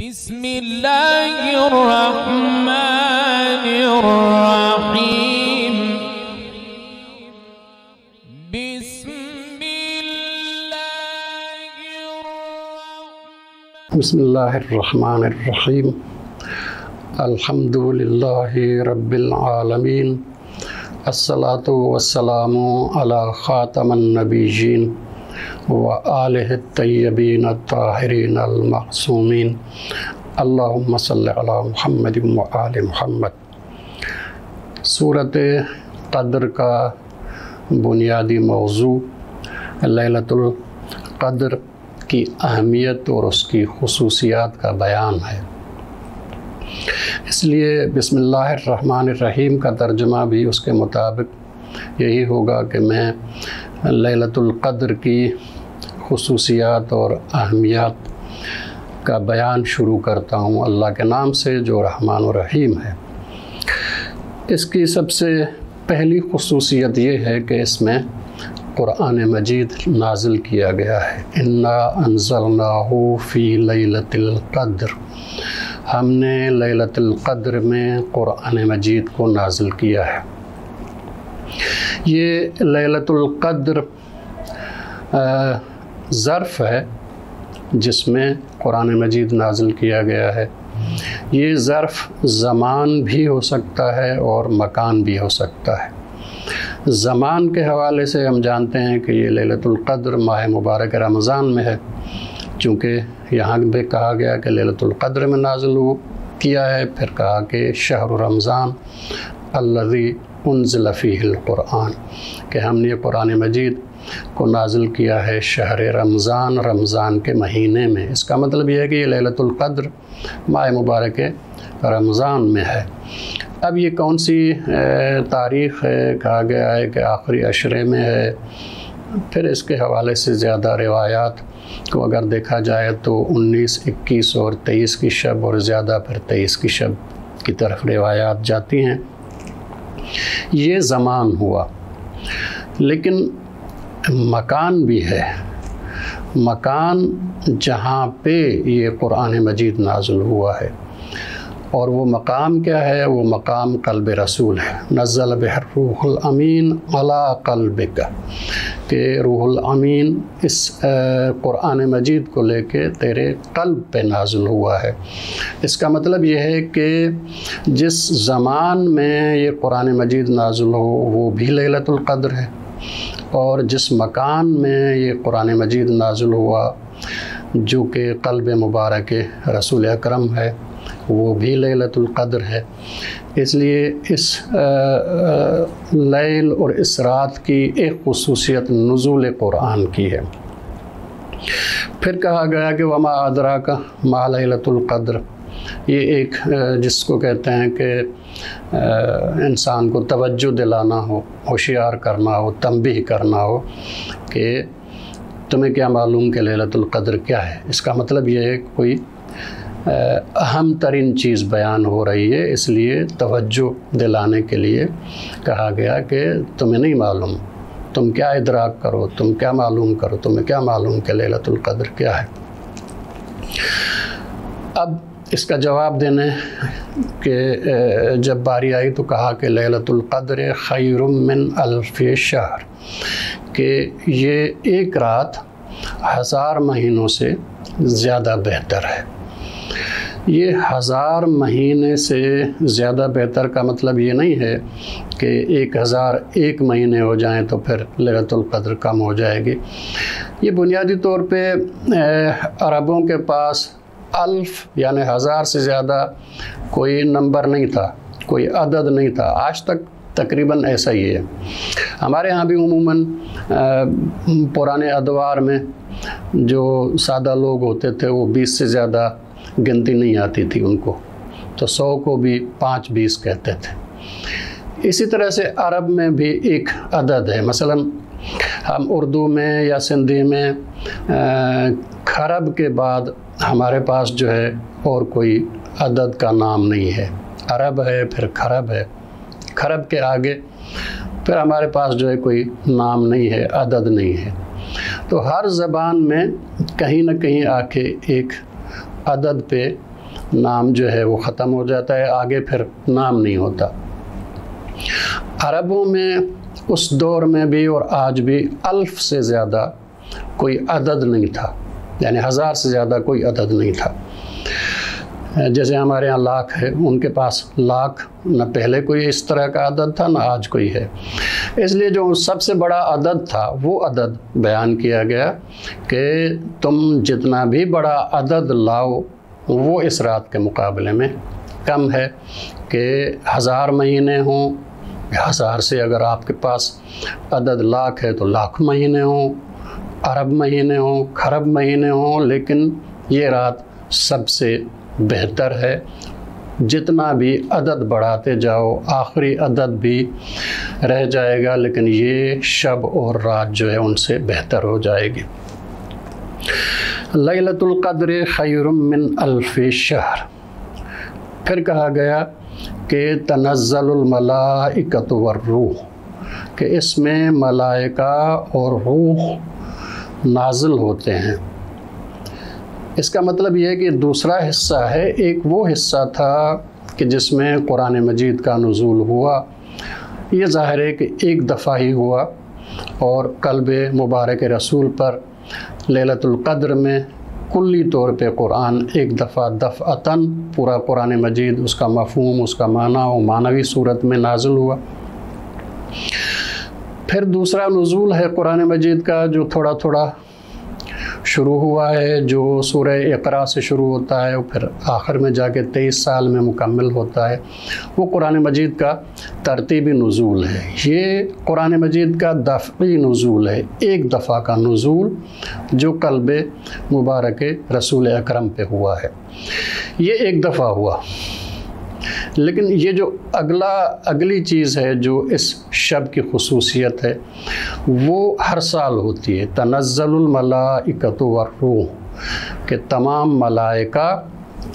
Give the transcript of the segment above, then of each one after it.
بسم اللہ الرحمن الرحیم بسم اللہ الرحمن الرحیم الحمد للہ رب العالمین الصلاة والسلام علی خاتم النبیین وآلہ الطیبین الطاہرین المعصومین اللہم صلی علی محمد وآل محمد۔ سورۃ قدر کا بنیادی موضوع لیلۃ القدر کی اہمیت اور اس کی خصوصیات کا بیان ہے، اس لیے بسم اللہ الرحمن الرحیم کا ترجمہ بھی اس کے مطابق یہی ہوگا کہ میں لیلۃ القدر کی خصوصیات اور اہمیت کا بیان شروع کرتا ہوں اللہ کے نام سے جو رحمان و رحیم ہے۔ اس کی سب سے پہلی خصوصیت یہ ہے کہ اس میں قرآن مجید نازل کیا گیا ہے۔ انا انزلناہ فی لیلۃ القدر، ہم نے لیلۃ القدر میں قرآن مجید کو نازل کیا ہے۔ یہ لیلۃ القدر ظرف ہے جس میں قرآن مجید نازل کیا گیا ہے۔ یہ ظرف زمان بھی ہو سکتا ہے اور مکان بھی ہو سکتا ہے۔ زمان کے حوالے سے ہم جانتے ہیں کہ یہ لیلۃ القدر ماہ مبارک رمضان میں ہے، چونکہ یہاں بھی کہا گیا کہ لیلۃ القدر میں نازل کیا ہے، پھر کہا کہ شہر رمضان الذی انزل فیہ القرآن، کہ ہم نے قرآن مجید کو نازل کیا ہے شہر رمضان، رمضان کے مہینے میں۔ اس کا مطلب یہ ہے کہ یہ لیلۃ القدر ماہ مبارک رمضان میں ہے۔ اب یہ کون سی تاریخ ہے؟ کہا گیا ہے کہ آخری عشرے میں ہے۔ پھر اس کے حوالے سے زیادہ روایات کو اگر دیکھا جائے تو 19، 21 اور 23 کی شب، اور زیادہ پھر 23 کی شب کی طرف روایات جاتی ہیں۔ یہ زمان ہوا، لیکن مکان بھی ہے۔ مکان جہاں پہ یہ قرآن مجید نازل ہوا ہے، اور وہ مقام کیا ہے؟ وہ مقام قلب رسول ہے۔ نزل بہ الروح الامین علی قلبک، کہ روح الامین اس قرآن مجید کو لے کے تیرے قلب پہ نازل ہوا ہے۔ اس کا مطلب یہ ہے کہ جس زمان میں یہ قرآن مجید نازل ہو وہ بھی لیلۃ القدر ہے، اور جس مکان میں یہ قرآن مجید نازل ہوا جو کہ قلب مبارک رسول اکرم ہے وہ بھی لیلۃ القدر ہے۔ اس لیے اس لیل اور اس رات کی ایک خصوصیت نزول قرآن کی ہے۔ پھر کہا گیا کہ وما ادراک ما لیلۃ القدر، یہ ایک جس کو کہتے ہیں کہ انسان کو توجہ دلانا ہو، ہوشیار کرنا ہو، تنبیہ کرنا ہو کہ تمہیں کیا معلوم کہ لیلۃ القدر کیا ہے۔ اس کا مطلب یہ ہے کہ کوئی اہم ترین چیز بیان ہو رہی ہے، اس لیے توجہ دلانے کے لیے کہا گیا کہ تمہیں نہیں معلوم، تم کیا ادراک کرو، تم کیا معلوم کرو، تمہیں کیا معلوم کہ لیلۃ القدر کیا ہے۔ اب اس کا جواب دینے کہ جب باری آئی تو کہا کہ لیلۃ القدر خیر من الف شہر، کہ یہ ایک رات 1000 مہینوں سے زیادہ بہتر ہے۔ یہ 1000 مہینے سے زیادہ بہتر کا مطلب یہ نہیں ہے کہ 1001 مہینے ہو جائیں تو پھر لیلۃ القدر کم ہو جائے گی۔ یہ بنیادی طور پہ عربوں کے پاس الف یعنی 1000 سے زیادہ کوئی نمبر نہیں تھا، کوئی عدد نہیں تھا، آج تک تقریباً ایسا ہی ہے۔ ہمارے ہاں بھی عموماً پرانے ادوار میں جو سادہ لوگ ہوتے تھے وہ 20 سے زیادہ گنتی نہیں آتی تھی ان کو، تو 100 کو بھی 5 20 کہتے تھے۔ اسی طرح سے عرب میں بھی ایک عدد ہے، مثلا ہم اردو میں یا سندھی میں کھرب کے بعد ہمارے پاس جو ہے اور کوئی عدد کا نام نہیں ہے۔ عرب ہے، پھر کھرب ہے، کھرب کے آگے پھر ہمارے پاس جو ہے کوئی نام نہیں ہے، عدد نہیں ہے۔ تو ہر زبان میں کہیں نہ کہیں آ کے ایک عدد پہ نام جو ہے وہ ختم ہو جاتا ہے، آگے پھر نام نہیں ہوتا۔ عربوں میں اس دور میں بھی اور آج بھی 1000 سے زیادہ کوئی عدد نہیں تھا، یعنی 1000 سے زیادہ کوئی عدد نہیں تھا۔ جیسے ہمارے ہاں لاکھ ہے، ان کے پاس لاکھ نہ پہلے کوئی اس طرح کا عدد تھا نہ آج کوئی ہے۔ اس لیے جو سب سے بڑا عدد تھا وہ عدد بیان کیا گیا کہ تم جتنا بھی بڑا عدد لاؤ وہ اس رات کے مقابلے میں کم ہے، کہ 1000 مہینے ہوں، 1000 سے اگر آپ کے پاس عدد لاکھ ہے تو لاکھ مہینے ہوں، ارب مہینے ہوں، کھرب مہینے ہوں، لیکن یہ رات سب سے بہتر ہے۔ جتنا بھی عدد بڑھاتے جاؤ آخری عدد بھی رہ جائے گا، لیکن یہ شب اور رات جو ہے ان سے بہتر ہو جائے گی۔ لیلۃ القدر خیر من 1000 شہر۔ پھر کہا گیا کہ تنزل الملائکۃ والروح، کہ اس میں ملائکہ اور روح نازل ہوتے ہیں۔ اس کا مطلب یہ ہے کہ دوسرا حصہ ہے، ایک وہ حصہ تھا کہ جس میں قرآن مجید کا نزول ہوا، یہ ظاہر ہے کہ ایک دفعہ ہی ہوا، اور قلب مبارک رسول پر لیلۃ القدر میں کلی طور پہ قرآن ایک دفعہ دفعتاً پورا قرآن مجید، اس کا مفہوم، اس کا معنی و معنوی صورت میں نازل ہوا۔ پھر دوسرا نزول ہے قرآن مجید کا جو تھوڑا تھوڑا شروع ہوا ہے، جو سورہ اقرا سے شروع ہوتا ہے اور پھر آخر میں جا کے 23 سال میں مکمل ہوتا ہے، وہ قرآن مجید کا ترتیبی نزول ہے۔ یہ قرآن مجید کا دفعی نزول ہے، ایک دفعہ کا نزول جو قلب مبارک رسول اکرم پہ ہوا ہے، یہ ایک دفعہ ہوا۔ لیکن یہ جو اگلی چیز ہے جو اس شب کی خصوصیت ہے وہ ہر سال ہوتی ہے، تنزل الملائکۃ والروح، کہ تمام ملائکہ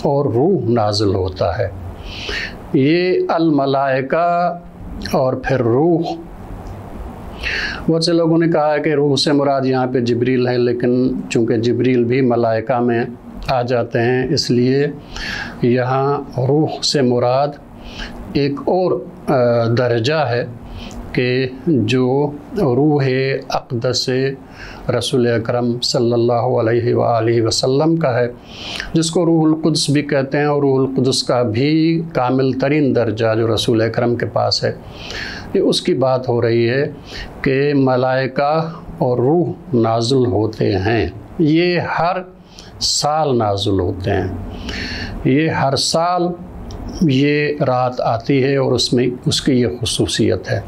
اور روح نازل ہوتا ہے۔ یہ الملائکہ اور پھر روح، بہت سے لوگوں نے کہا ہے کہ روح سے مراد یہاں پہ جبریل ہے، لیکن چونکہ جبریل بھی ملائکہ میں آ جاتے ہیں، اس لیے یہاں روح سے مراد ایک اور درجہ ہے کہ جو روح اقدس رسول اکرم صلی اللہ علیہ وآلہ وسلم کا ہے، جس کو روح القدس بھی کہتے ہیں، اور روح القدس کا بھی کامل ترین درجہ جو رسول اکرم کے پاس ہے، یہ اس کی بات ہو رہی ہے کہ ملائکہ اور روح نازل ہوتے ہیں۔ یہ ہر سال نازل ہوتے ہیں، یہ ہر سال یہ رات آتی ہے، اور اس کی یہ خصوصیت ہے۔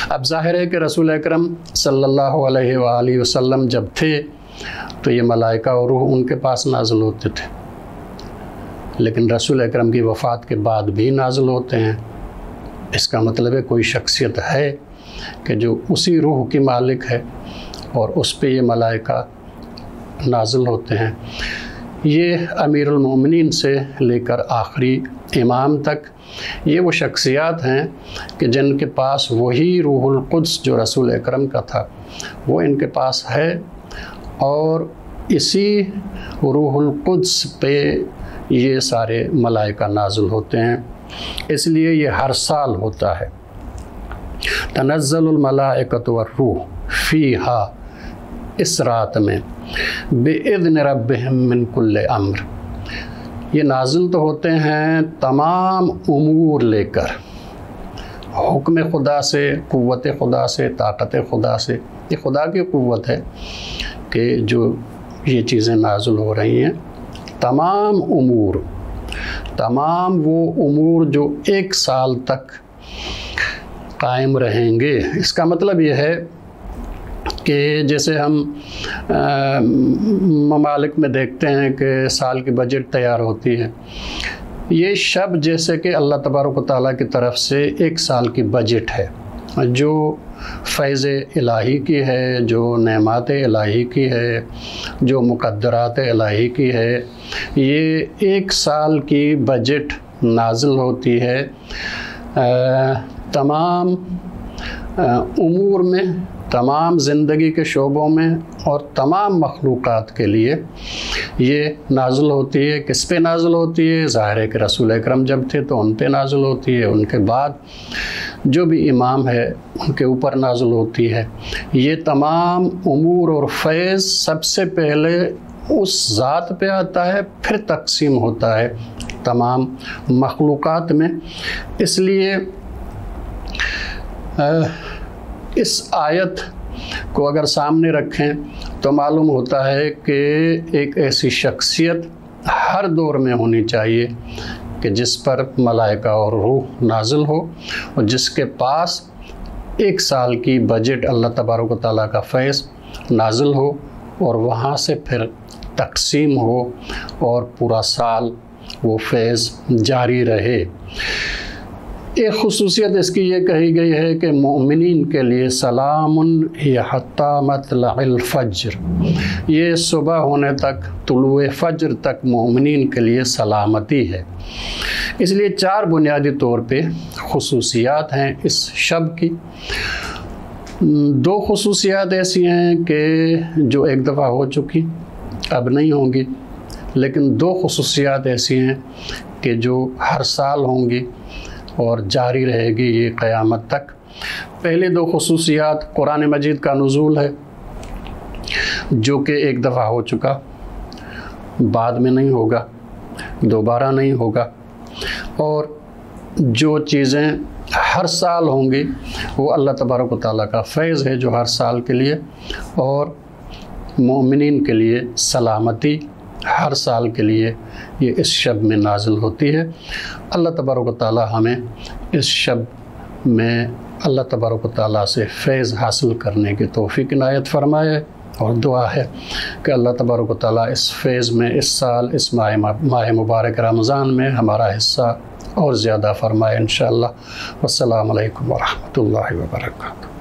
اب ظاہر ہے کہ رسول اکرم صلی اللہ علیہ وآلہ وسلم جب تھے تو یہ ملائکہ اور روح ان کے پاس نازل ہوتے تھے، لیکن رسول اکرم کی وفات کے بعد بھی نازل ہوتے ہیں۔ اس کا مطلب ہے کوئی شخصیت ہے کہ جو اسی روح کی مالک ہے اور اس پہ یہ ملائکہ نازل ہوتے ہیں۔ یہ امیر المومنین سے لے کر آخری امام تک یہ وہ شخصیات ہیں کہ جن کے پاس وہی روح القدس جو رسول اکرم کا تھا وہ ان کے پاس ہے، اور اسی روح القدس پہ یہ سارے ملائکہ نازل ہوتے ہیں، اس لیے یہ ہر سال ہوتا ہے۔ تنزل الملائکۃ والروح فیہا، اس رات میں، بِإِذْنِ رَبِّهِمْ مِنْ كُلِّ أَمْرٍ، یہ نازل تو ہوتے ہیں تمام امور لے کر، حکم خدا سے، قوت خدا سے، طاقت خدا سے۔ یہ خدا کی قوت ہے کہ جو یہ چیزیں نازل ہو رہی ہیں، تمام امور، تمام وہ امور جو 1 سال تک قائم رہیں گے۔ اس کا مطلب یہ ہے کہ جیسے ہم ممالک میں دیکھتے ہیں کہ سال کی بجٹ تیار ہوتی ہے، یہ شب جیسے کہ اللہ تبارک و تعالیٰ کی طرف سے 1 سال کی بجٹ ہے، جو فیض الہی کی ہے، جو نعمات الہی کی ہے، جو مقدرات الہی کی ہے، یہ 1 سال کی بجٹ نازل ہوتی ہے تمام امور میں، تمام زندگی کے شعبوں میں اور تمام مخلوقات کے لیے۔ یہ نازل ہوتی ہے، کس پہ نازل ہوتی ہے؟ ظاہر ہے کہ رسول اکرم جب تھے تو ان پہ نازل ہوتی ہے، ان کے بعد جو بھی امام ہے ان کے اوپر نازل ہوتی ہے۔ یہ تمام امور اور فیض سب سے پہلے اس ذات پہ آتا ہے، پھر تقسیم ہوتا ہے تمام مخلوقات میں۔ اس لیے اس آیت کو اگر سامنے رکھیں تو معلوم ہوتا ہے کہ ایک ایسی شخصیت ہر دور میں ہونی چاہیے کہ جس پر ملائکہ اور روح نازل ہو، اور جس کے پاس 1 سال کی بجٹ اللہ تبارک و تعالیٰ کا فیض نازل ہو، اور وہاں سے پھر تقسیم ہو اور پورا سال وہ فیض جاری رہے۔ ایک خصوصیت اس کی یہ کہی گئی ہے کہ مومنین کے لیے سلام ہی حتی مطلع الفجر، یہ صبح ہونے تک، طلوع فجر تک مومنین کے لیے سلامتی ہے۔ اس لیے 4 بنیادی طور پہ خصوصیات ہیں اس شب کی۔ 2 خصوصیات ایسی ہیں کہ جو ایک دفعہ ہو چکی، اب نہیں ہوں گی، لیکن 2 خصوصیات ایسی ہیں کہ جو ہر سال ہوں گی اور جاری رہے گی یہ قیامت تک۔ پہلے 2 خصوصیات قرآن مجید کا نزول ہے، جو کہ ایک دفعہ ہو چکا، بعد میں نہیں ہوگا، دوبارہ نہیں ہوگا، اور جو چیزیں ہر سال ہوں گی وہ اللہ تبارک و تعالیٰ کا فیض ہے جو ہر سال کے لیے، اور مومنین کے لیے سلامتی ہر سال کے لیے یہ اس شب میں نازل ہوتی ہے۔ اللہ تبارک و تعالیٰ ہمیں اس شب میں اللہ تبارک و تعالیٰ سے فیض حاصل کرنے کی توفیق عنایت فرمائے، اور دعا ہے کہ اللہ تبارک و تعالیٰ اس فیض میں اس سال اس ماہ مبارک رمضان میں ہمارا حصہ اور زیادہ فرمائے انشاءاللہ۔ والسلام علیکم ورحمۃ اللہ وبرکاتہ۔